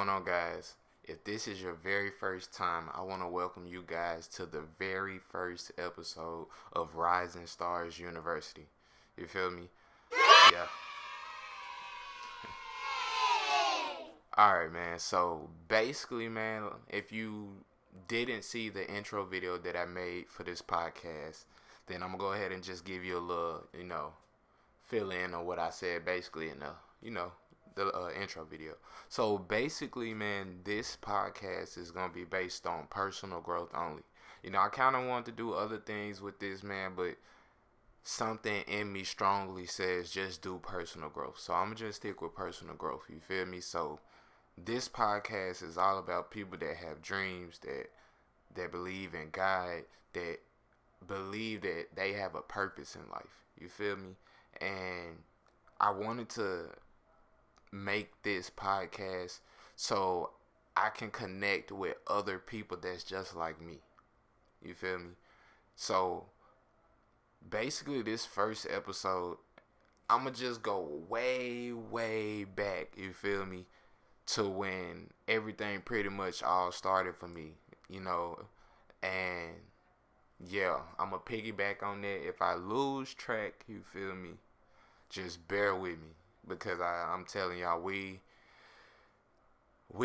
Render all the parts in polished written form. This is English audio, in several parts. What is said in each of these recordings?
going on, guys? If this is your very first time, I want to welcome you guys to the very first episode of Rising Stars University. You feel me? Yeah. Alright, man. So, basically, man, if you didn't see the intro video that I made for this podcast, then I'm going to go ahead and just give you a little, fill in on what I said basically in the intro video. So basically, man, this podcast is going to be based on personal growth only. I kind of want to do other things with this, man, but something in me strongly says just do personal growth. So I'm going to just stick with personal growth. You feel me? So this podcast is all about people that have dreams, that believe in God, that believe that they have a purpose in life. You feel me? And I wanted to make this podcast so I can connect with other people that's just like me. You feel me? So basically, this first episode, I'ma just go way, way back, you feel me, to when everything pretty much all started for me, and yeah, I'ma piggyback on that. If I lose track, you feel me, just bear with me, because I'm telling y'all, we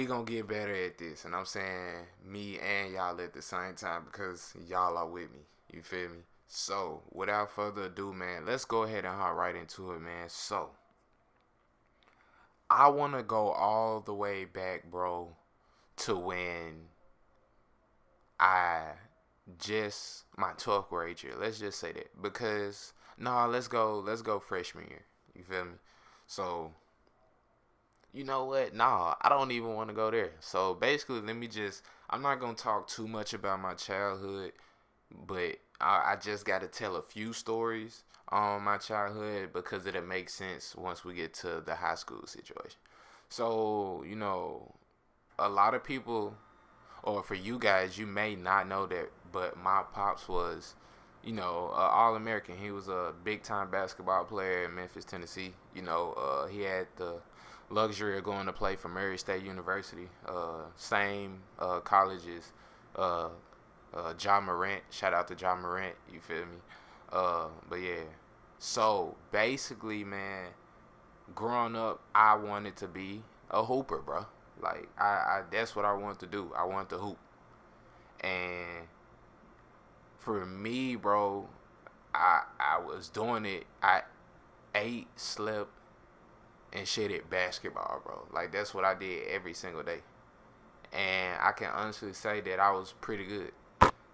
gonna get better at this, and I'm saying me and y'all at the same time, because y'all are with me, you feel me? So, without further ado, man, let's go ahead and hop right into it, man. So, I want to go all the way back, bro, to when my 12th grade year. Let's just say that, because, let's go freshman year, you feel me? So, you know what? I don't even want to go there. So, basically, I'm not going to talk too much about my childhood, but I just got to tell a few stories on my childhood because it'll make sense once we get to the high school situation. So, a lot of people, or for you guys, you may not know that, but my pops was, All-American. He was a big-time basketball player in Memphis, Tennessee. He had the luxury of going to play for Murray State University, same colleges, Ja Morant. Shout out to Ja Morant, you feel me? But yeah. So basically, man, growing up, I wanted to be a hooper, bro. Like I that's what I wanted to do. I wanted to hoop. And for me, bro, I was doing it. I ate, slept, and shit at basketball, bro. Like that's what I did every single day. And I can honestly say that I was pretty good.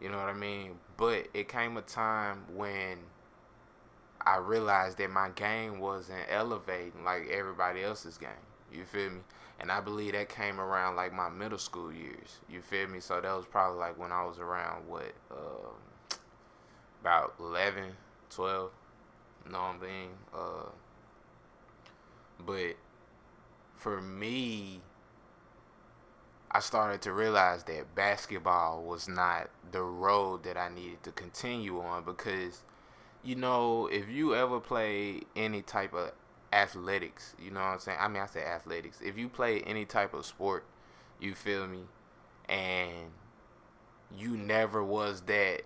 You know what I mean? But it came a time when I realized that my game wasn't elevating like everybody else's game. You feel me? And I believe that came around like my middle school years. You feel me? So that was probably like when I was around, about 11, 12. You know what I mean? But for me, I started to realize that basketball was not the road that I needed to continue on, because, if you ever play any type of athletics, you know what I'm saying? I mean, I say athletics. If you play any type of sport, you feel me, and you never was that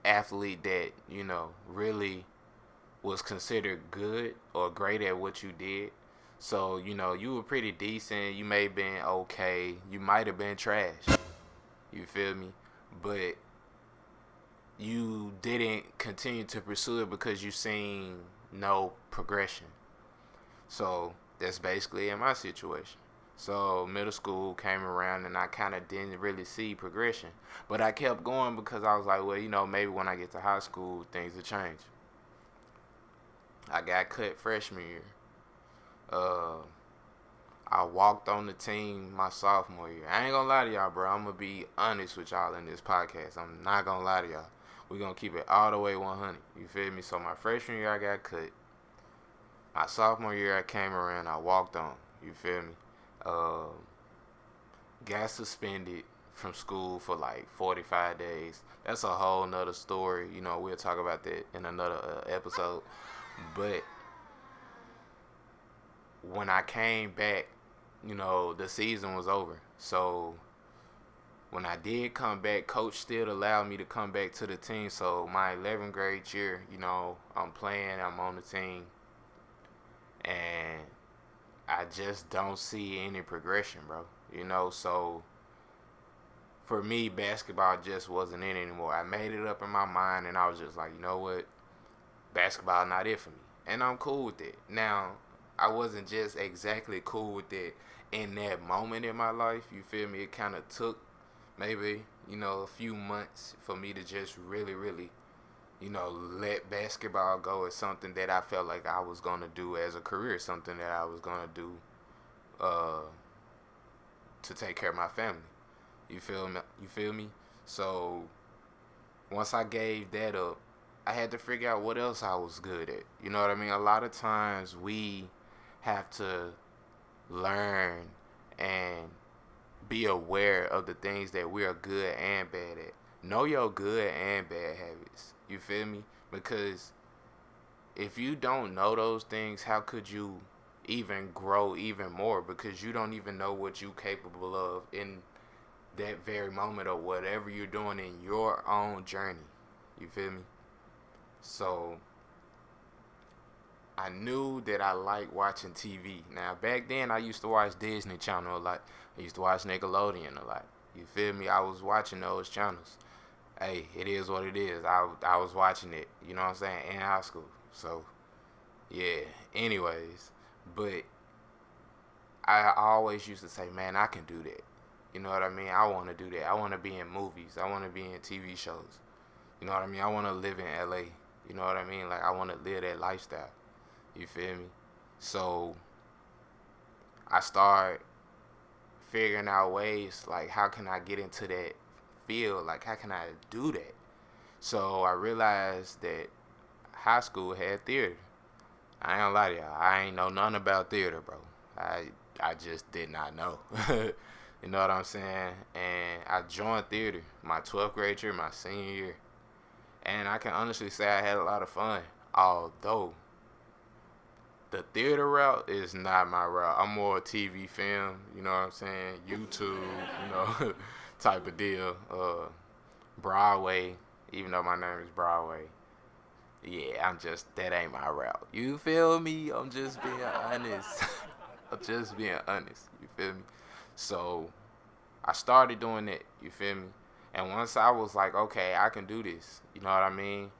athlete that, really was considered good or great at what you did. So, you were pretty decent. You may have been okay. You might have been trash. You feel me? But you didn't continue to pursue it because you seen no progression. So, that's basically in my situation. So, middle school came around and I kind of didn't really see progression. But I kept going because I was like, well, maybe when I get to high school, things will change. I got cut freshman year. I walked on the team my sophomore year. I ain't gonna lie to y'all, bro. I'm gonna be honest with y'all in this podcast. I'm not gonna lie to y'all. We're gonna keep it all the way 100. You feel me? So my freshman year, I got cut. My sophomore year, I came around. I walked on. You feel me? Got suspended from school for like 45 days. That's a whole nother story. We'll talk about that in another episode. But when I came back, the season was over. So when I did come back, coach still allowed me to come back to the team. So my 11th grade year, I'm playing, I'm on the team, and I just don't see any progression, bro. So for me, basketball just wasn't in anymore. I made it up in my mind, and I was just like, you know what? Basketball not it for me. And I'm cool with it. Now, I wasn't just exactly cool with it in that moment in my life. You feel me? It kind of took maybe, a few months for me to just really, really, let basketball go as something that I felt like I was going to do as a career, something that I was going to do uh, to take care of my family. You feel me? You feel me? So once I gave that up, I had to figure out what else I was good at. You know what I mean? A lot of times we have to learn and be aware of the things that we are good and bad at. Know your good and bad habits. You feel me? Because if you don't know those things, how could you even grow even more? Because you don't even know what you're capable of in that very moment or whatever you're doing in your own journey. You feel me? So I knew that I liked watching TV. Now back then I used to watch Disney Channel a lot. I used to watch Nickelodeon a lot. You feel me? I was watching those channels. Hey, it is what it is. I was watching it, you know what I'm saying, in high school. So yeah. Anyways, but I always used to say, man, I can do that. You know what I mean? I want to do that. I want to be in movies. I want to be in TV shows. You know what I mean? I want to live in LA. You know what I mean? Like, I want to live that lifestyle. You feel me? So I start figuring out ways, like, how can I get into that field? Like, how can I do that? So I realized that high school had theater. I ain't gonna lie to y'all. I ain't know nothing about theater, bro. I just did not know. You know what I'm saying? And I joined theater my 12th grade year, my senior year. And I can honestly say I had a lot of fun. Although the theater route is not my route. I'm more a TV film, you know what I'm saying? YouTube, type of deal. Broadway, even though my name is Broadway. Yeah, that ain't my route. You feel me? I'm just being honest. I'm just being honest. You feel me? So I started doing it. You feel me? And once I was like, okay, I can do this. You know what I mean?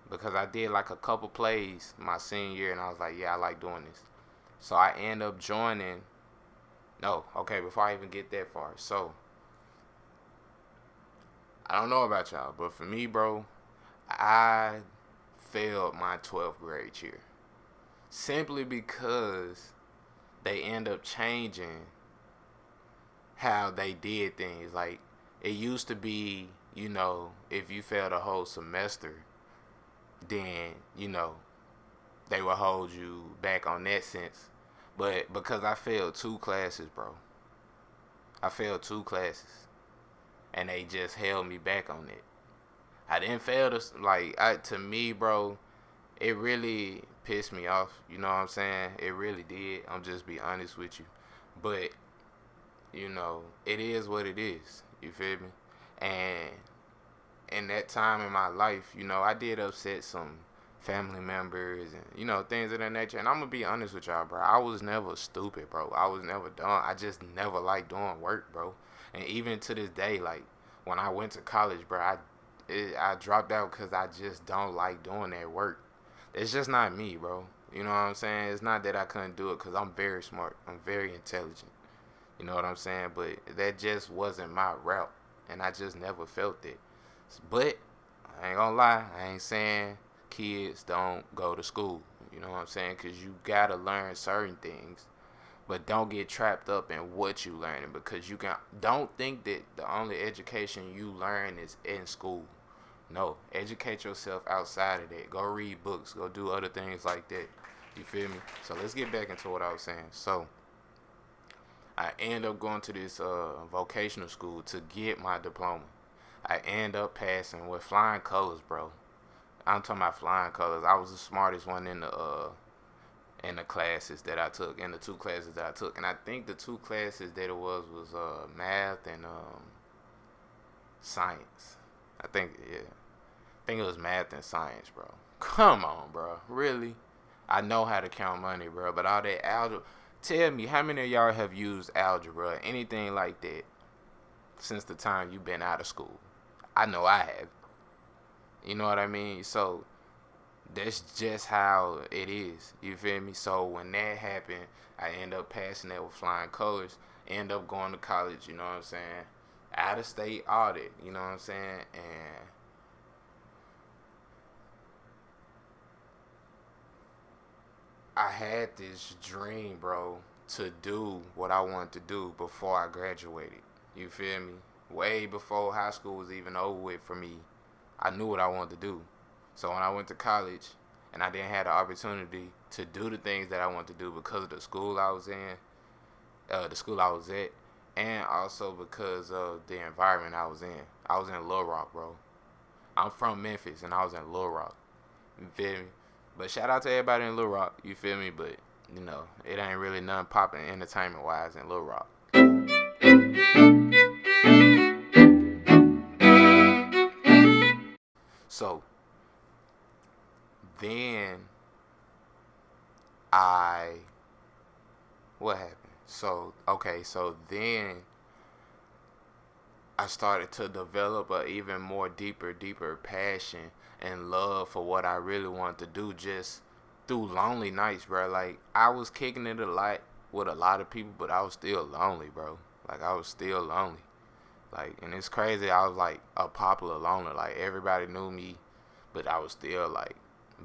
Because I did like a couple plays my senior year, and I was like, yeah, I like doing this. So I end up joining. No, okay, before I even get that far. So I don't know about y'all, but for me, bro, I failed my 12th grade year simply because they end up changing how they did things. Like, it used to be, if you failed a whole semester, then, they would hold you back on that sense. But because I failed 2 classes, bro, I failed 2 classes, and they just held me back on it. I didn't fail to me, bro, it really pissed me off. You know what I'm saying? It really did. I'm just be honest with you. But, it is what it is. You feel me? And in that time in my life, I did upset some family members and, things of that nature. And I'm going to be honest with y'all, bro. I was never stupid, bro. I was never dumb. I just never liked doing work, bro. And even to this day, like, when I went to college, bro, I dropped out because I just don't like doing that work. It's just not me, bro. You know what I'm saying? It's not that I couldn't do it because I'm very smart. I'm very intelligent. You know what I'm saying? But that just wasn't my route. And I just never felt it. But I ain't gonna lie. I ain't saying kids don't go to school. You know what I'm saying? Because you got to learn certain things. But don't get trapped up in what you learning. Because don't think that the only education you learn is in school. No, educate yourself outside of that. Go read books. Go do other things like that. You feel me? So let's get back into what I was saying. So I end up going to this vocational school to get my diploma. I end up passing with flying colors, bro. I'm talking about flying colors. I was the smartest one in the classes that I took, in the 2 classes that I took. And I think the 2 classes that it was math and science. I think, yeah. I think it was math and science, bro. Come on, bro. Really? I know how to count money, bro. But all that algebra. Tell me, how many of y'all have used algebra, anything like that, since the time you've been out of school? I know I have. You know what I mean? So that's just how it is. You feel me? So when that happened, I end up passing that with flying colors. End up going to college. You know what I'm saying? Out of state audit. You know what I'm saying? And I had this dream, bro, to do what I wanted to do before I graduated. You feel me? Way before high school was even over with for me. I knew what I wanted to do. So when I went to college and I didn't have the opportunity to do the things that I wanted to do because of the school I was in, the school I was at, and also because of the environment I was in. I was in Little Rock, bro. I'm from Memphis and I was in Little Rock. You feel me? But shout out to everybody in Little Rock, you feel me? But, you know, it ain't really nothing popping entertainment-wise in Little Rock. So, then I, what happened? So then I started to develop a even more deeper passion and love for what I really wanted to do just through lonely nights, bro. Like, I was kicking it a lot with a lot of people, but I was still lonely, bro. Like, I was still lonely. Like, and it's crazy. I was like a popular loner. Like, everybody knew me, but I was still like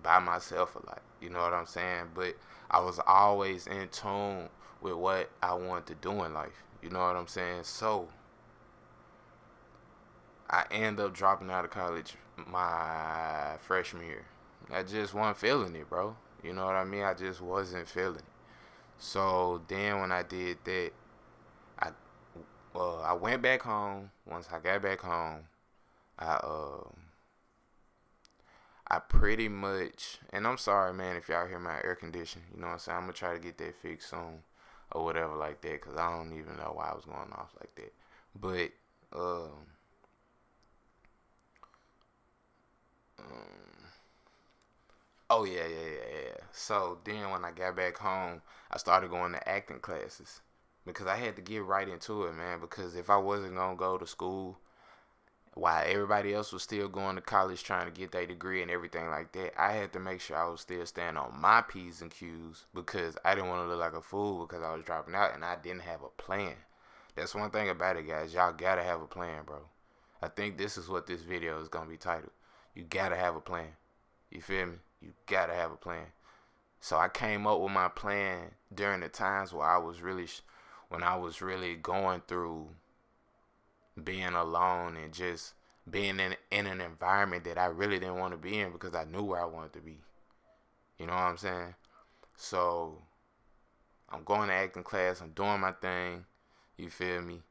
by myself a lot. You know what I'm saying? But I was always in tune with what I wanted to do in life. You know what I'm saying? So I end up dropping out of college my freshman year. I just wasn't feeling it, bro. You know what I mean? I just wasn't feeling it. So then when I did that, I I went back home. Once I got back home, I I pretty much, and I'm sorry, man, if y'all hear my air conditioning. You know what I'm saying? I'm gonna try to get that fixed soon or whatever like that, cause I don't even know why I was going off like that. But um, oh yeah. So then when I got back home, I started going to acting classes because I had to get right into it, man. Because if I wasn't gonna go to school while everybody else was still going to college trying to get their degree and everything like that, I had to make sure I was still staying on my P's and Q's because I didn't want to look like a fool because I was dropping out and I didn't have a plan. That's one thing about it, guys. Y'all gotta have a plan, bro. I think this is what this video is gonna be titled. You gotta have a plan. You feel me? You gotta have a plan. So I came up with my plan during the times where when I was really going through being alone and just being in an environment that I really didn't want to be in because I knew where I wanted to be. You know what I'm saying? So I'm going to acting class. I'm doing my thing. You feel me?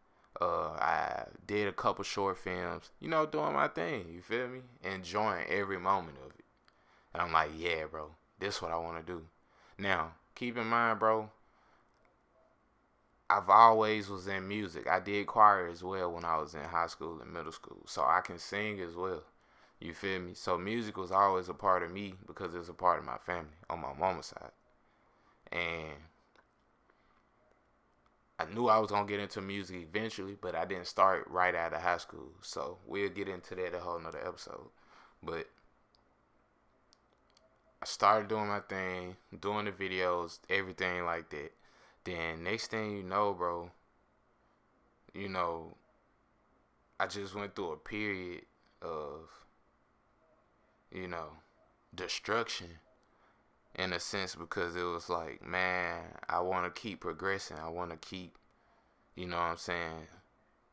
I did a couple short films. You know, doing my thing. You feel me? Enjoying every moment of it. And I'm like, yeah, bro. This is what I want to do. Now, keep in mind, bro, I've always was in music. I did choir as well when I was in high school and middle school. So I can sing as well. You feel me? So music was always a part of me because it's a part of my family on my mama's side. And I knew I was going to get into music eventually, but I didn't start right out of high school. So we'll get into that a whole nother episode. But I started doing my thing, doing the videos, everything like that. Then next thing you know, bro, you know, I just went through a period of, you know, destruction in a sense because it was like, man, I want to keep progressing. I want to keep, you know what I'm saying,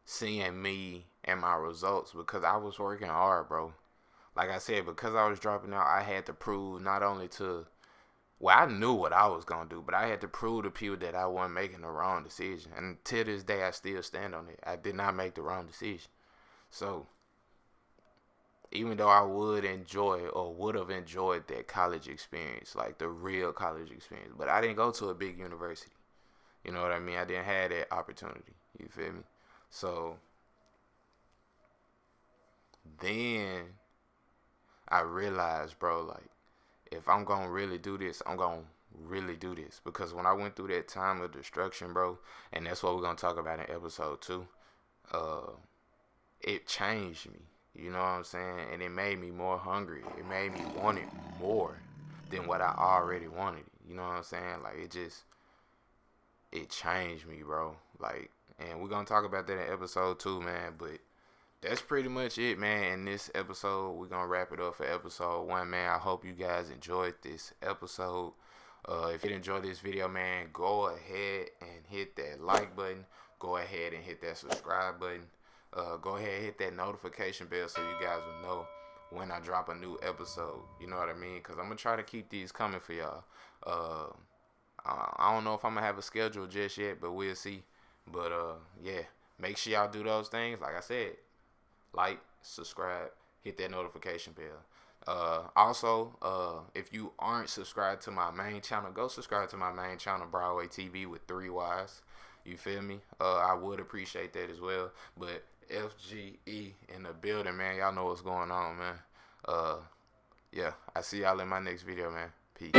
seeing me and my results because I was working hard, bro. Like I said, because I was dropping out, I had to prove not only to, well, I knew what I was going to do, but I had to prove to people that I wasn't making the wrong decision. And to this day, I still stand on it. I did not make the wrong decision. So even though I would enjoy or would have enjoyed that college experience, like the real college experience. But I didn't go to a big university. You know what I mean? I didn't have that opportunity. You feel me? So then I realized, bro, like, if I'm gonna really do this, I'm gonna really do this. Because when I went through that time of destruction, bro, and that's what we're gonna talk about in episode 2, uh, it changed me. You know what I'm saying? And it made me more hungry. It made me want it more than what I already wanted. You know what I'm saying? Like, it changed me, bro. Like, and we're gonna talk about that in episode 2, man. But that's pretty much it, man. In this episode, we're gonna wrap it up for episode 1, man. I hope you guys enjoyed this episode. If you enjoyed this video, man, go ahead and hit that like button. Go ahead and hit that subscribe button. Go ahead and hit that notification bell so you guys will know when I drop a new episode. You know what I mean? Because I'm going to try to keep these coming for y'all. I don't know if I'm going to have a schedule just yet, but we'll see. But, yeah, make sure y'all do those things. Like I said, like, subscribe, hit that notification bell. Also, if you aren't subscribed to my main channel, go subscribe to my main channel, Broadway TV with 3 Ys. You feel me? I would appreciate that as well. But FGE in the building, man. Y'all know what's going on, man. Yeah, I see y'all in my next video, man. Peace.